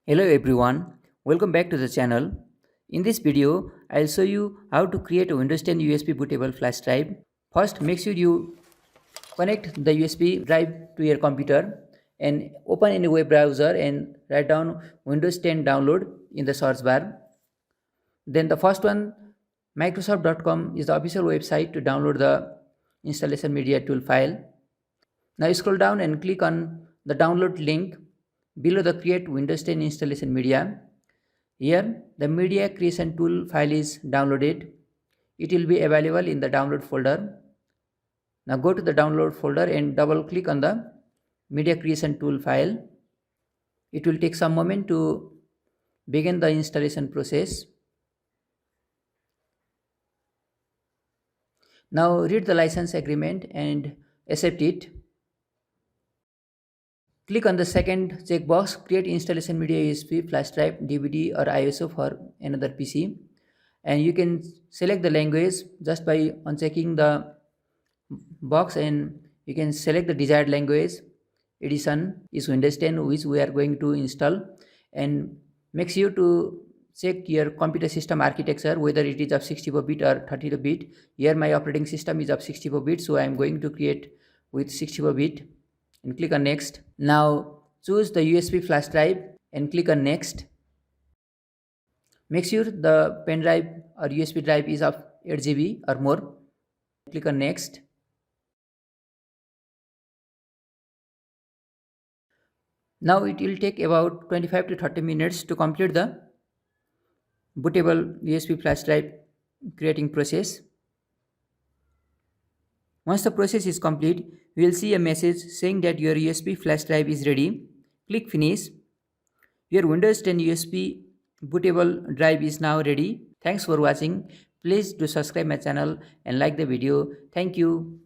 Hello everyone, welcome back to the channel. In this video, I'll show you how to create a Windows 10 USB bootable flash drive. First, make sure you connect the USB drive to your computer and open any web browser and write down Windows 10 download in the search bar. Then the first one, Microsoft.com is the official website to download the installation media tool file. Now scroll down and click on the download link below the create Windows 10 installation media. Here the media creation tool file is downloaded. It will be available in the download folder. Now go to the download folder and double click on the media creation tool file. It will take some moment to begin the installation process. Now read the license agreement and accept it. Click on the second checkbox, create installation media USB, flash drive, DVD or ISO for another PC. And you can select the language just by unchecking the box and you can select the desired language. Edition is Windows 10 which we are going to install, and make sure to check your computer system architecture whether it is of 64-bit or 32-bit. Here my operating system is of 64-bit, so I am going to create with 64-bit and click on next. Now choose the USB flash drive and click on next. Make sure the pen drive or USB drive is of 8 GB or more. Click on next. Now it will take about 25 to 30 minutes to complete the bootable USB flash drive creating process. Once the process is complete, you will see a message saying that your USB flash drive is ready. Click finish. Your Windows 10 USB bootable drive is now ready. Thanks for watching. Please do subscribe my channel and like the video. Thank you.